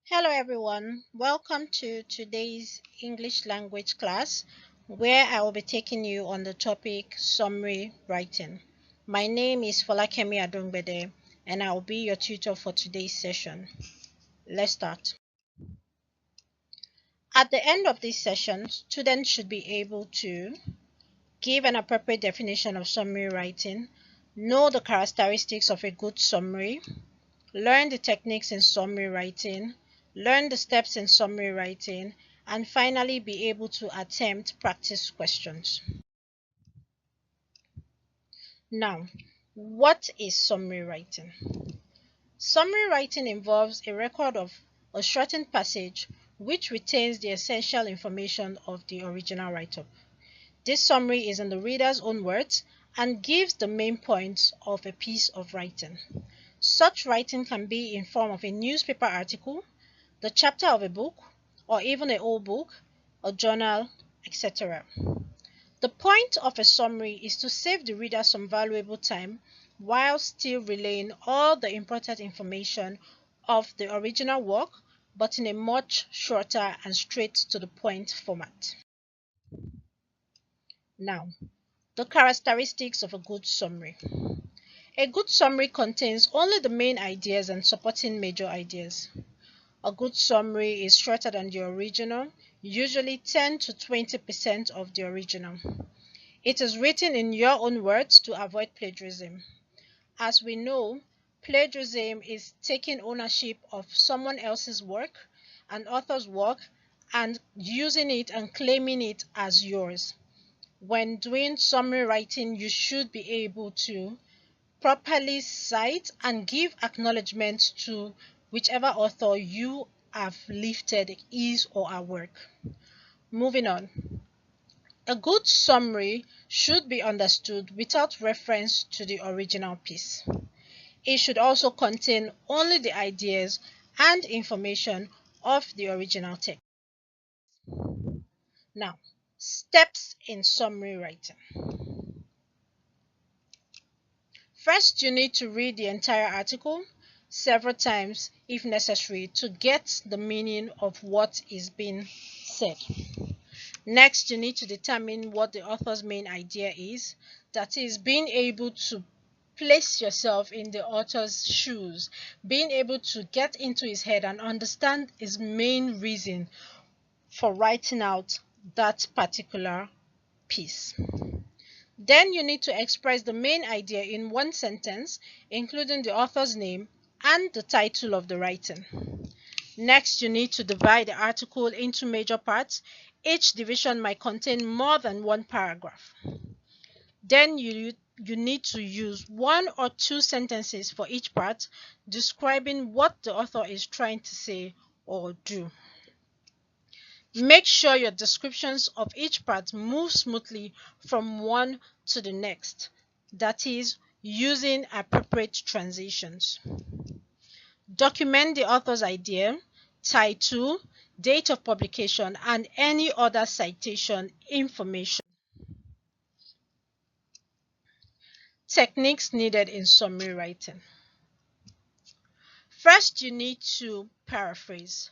Hello everyone, welcome to today's English language class where I will be taking you on the topic summary writing. My name is Folakemi Adongbede and I will be your tutor for today's session. Let's start. At the end of this session, students should be able to give an appropriate definition of summary writing, know the characteristics of a good summary, learn the techniques in summary writing, learn the steps in summary writing, and finally be able to attempt practice questions. Now, what is summary writing? Summary writing involves a record of a shortened passage which retains the essential information of the original write-up. This summary is in the reader's own words and gives the main points of a piece of writing. Such writing can be in form of a newspaper article, the chapter of a book, or even an old book, a journal, etc. The point of a summary is to save the reader some valuable time while still relaying all the important information of the original work, but in a much shorter and straight to the point format. Now, the characteristics of a good summary. A good summary contains only the main ideas and supporting major ideas. A good summary is shorter than the original, usually 10 to 20% of the original. It is written in your own words to avoid plagiarism. As we know, plagiarism is taking ownership of someone else's work, an author's work, and using it and claiming it as yours. When doing summary writing, you should be able to properly cite and give acknowledgement to whichever author you have lifted his or her work. Moving on. A good summary should be understood without reference to the original piece. It should also contain only the ideas and information of the original text. Now, steps in summary writing. First, you need to read the entire article several times if necessary to get the meaning of what is being said. Next, you need to determine what the author's main idea is, that is, being able to place yourself in the author's shoes, being able to get into his head and understand his main reason for writing out that particular piece. Then you need to express the main idea in one sentence, including the author's name and the title of the writing. Next, you need to divide the article into major parts. Each division might contain more than one paragraph. Then you need to use 1 or 2 sentences for each part, describing what the author is trying to say or do. Make sure your descriptions of each part move smoothly from one to the next, that is, using appropriate transitions. Document the author's idea, title, date of publication, and any other citation information. Techniques needed in summary writing. First, you need to paraphrase.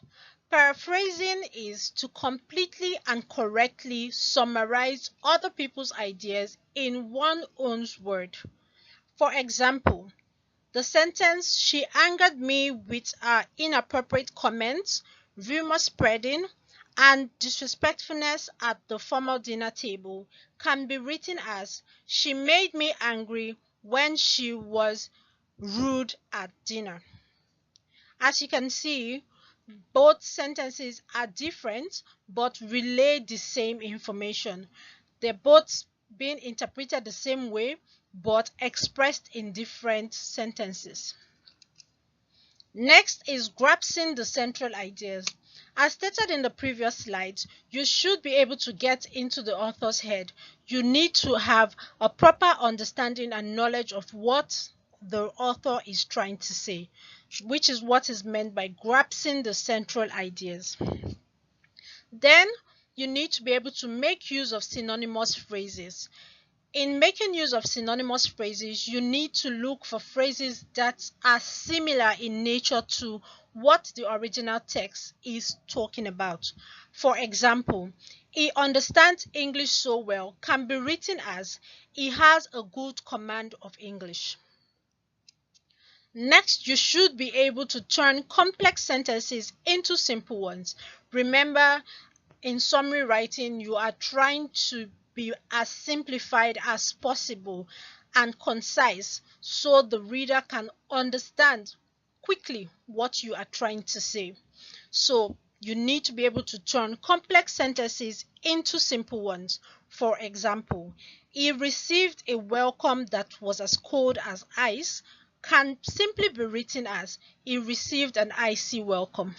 Paraphrasing is to completely and correctly summarize other people's ideas in one's own word. For example, the sentence, "She angered me with her inappropriate comments, rumor spreading, and disrespectfulness at the formal dinner table," can be written as, "She made me angry when she was rude at dinner." As you can see, both sentences are different but relay the same information. They're both being interpreted the same way but expressed in different sentences. Next is grasping the central ideas. As stated in the previous slides, you should be able to get into the author's head. You need to have a proper understanding and knowledge of what the author is trying to say, which is what is meant by grasping the central ideas. Then you need to be able to make use of synonymous phrases. In making use of synonymous phrases, you need to look for phrases that are similar in nature to what the original text is talking about. For example, he understands English so well can be written as he has a good command of English. Next, you should be able to turn complex sentences into simple ones. Remember, in summary writing, you are trying to be as simplified as possible and concise so the reader can understand quickly what you are trying to say. So you need to be able to turn complex sentences into simple ones. For example, he received a welcome that was as cold as ice can simply be written as he received an icy welcome.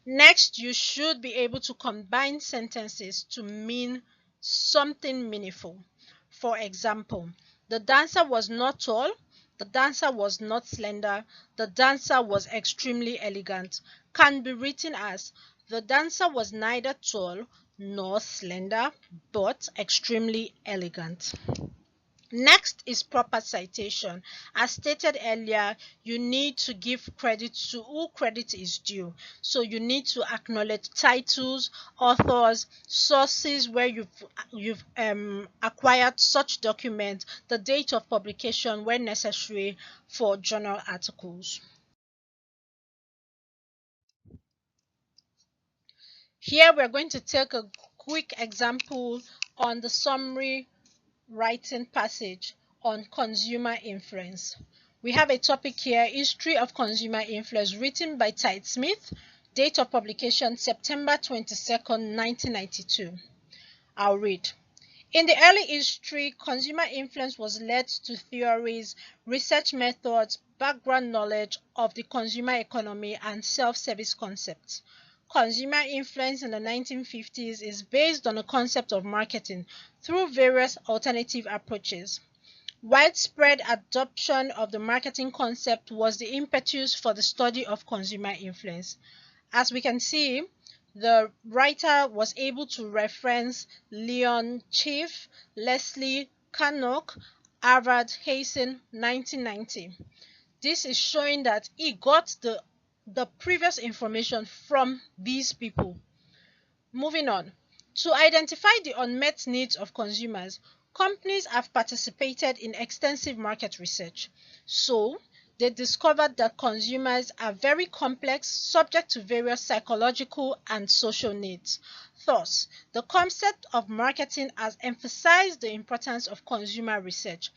Next, you should be able to combine sentences to mean something meaningful. For example, the dancer was not tall, the dancer was not slender, the dancer was extremely elegant can be written as the dancer was neither tall nor slender but extremely elegant. Next is proper citation. As stated earlier, you need to give credit to who credit is due. So you need to acknowledge titles, authors, sources where you've acquired such document, the date of publication when necessary for journal articles. Here we're going to take a quick example on the summary writing passage on consumer influence. We have a topic here, History of Consumer Influence, written by Tide Smith, date of publication September 22nd, 1992. I'll read. In the early history, consumer influence was led to theories, research methods, background knowledge of the consumer economy, and self-service concepts. Consumer influence in the 1950s is based on the concept of marketing through various alternative approaches. Widespread adoption of the marketing concept was the impetus for the study of consumer influence. As we can see, the writer was able to reference Leon Chief, Leslie Carnot, Harvard Hazen, 1990. This is showing that he got the previous information from these people. Moving on. To identify the unmet needs of consumers, companies have participated in extensive market research. So, they discovered that consumers are very complex, subject to various psychological and social needs. Thus, the concept of marketing has emphasized the importance of consumer research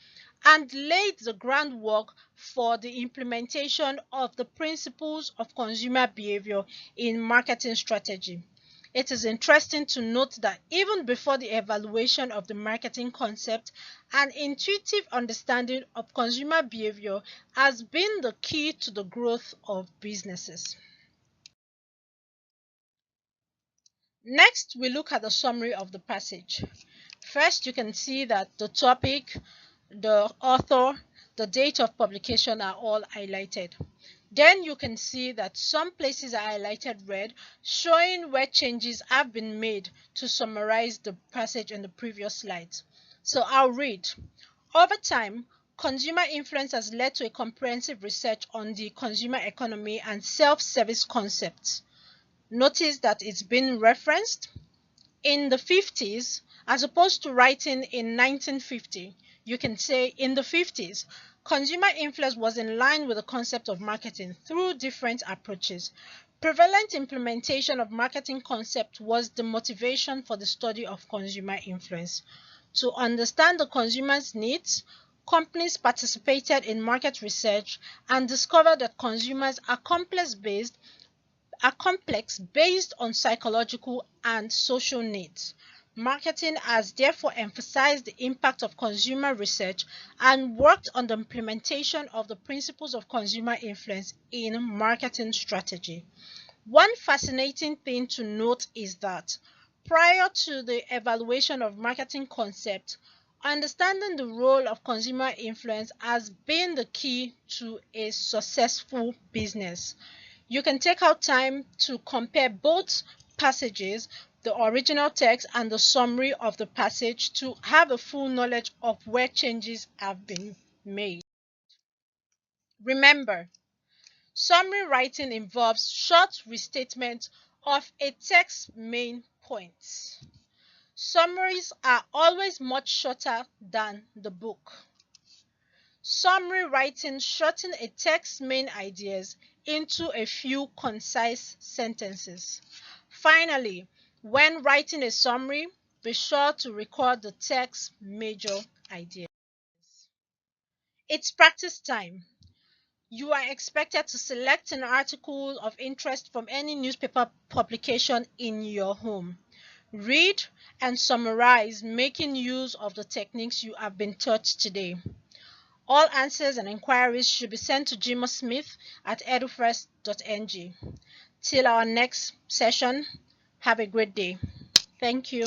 and laid the groundwork for the implementation of the principles of consumer behavior in marketing strategy. It is interesting to note that even before the evaluation of the marketing concept, an intuitive understanding of consumer behavior has been the key to the growth of businesses. Next, we look at the summary of the passage. First, you can see that the topic, the author, the date of publication are all highlighted. Then you can see that some places are highlighted red, showing where changes have been made to summarize the passage in the previous slides. So I'll read. Over time, consumer influence has led to a comprehensive research on the consumer economy and self-service concepts. Notice that it's been referenced in the 50s as opposed to writing in 1950. You can say in the 50s, consumer influence was in line with the concept of marketing through different approaches. Prevalent implementation of marketing concept was the motivation for the study of consumer influence. To understand the consumer's needs, companies participated in market research and discovered that consumers are complex based on psychological and social needs. Marketing has therefore emphasized the impact of consumer research and worked on the implementation of the principles of consumer influence in marketing strategy. One fascinating thing to note is that prior to the evaluation of marketing concepts, understanding the role of consumer influence has been the key to a successful business. You can take out time to compare both passages, the original text, and the summary of the passage to have a full knowledge of where changes have been made. Remember, summary writing involves short restatement of a text's main points. Summaries are always much shorter than the book. Summary writing shortens a text's main ideas into a few concise sentences. Finally, when writing a summary, be sure to record the text's major ideas. It's practice time. You are expected to select an article of interest from any newspaper publication in your home. Read and summarize, making use of the techniques you have been taught today. All answers and inquiries should be sent to jimosmith@edufirst.ng. Till our next session, have a great day. Thank you.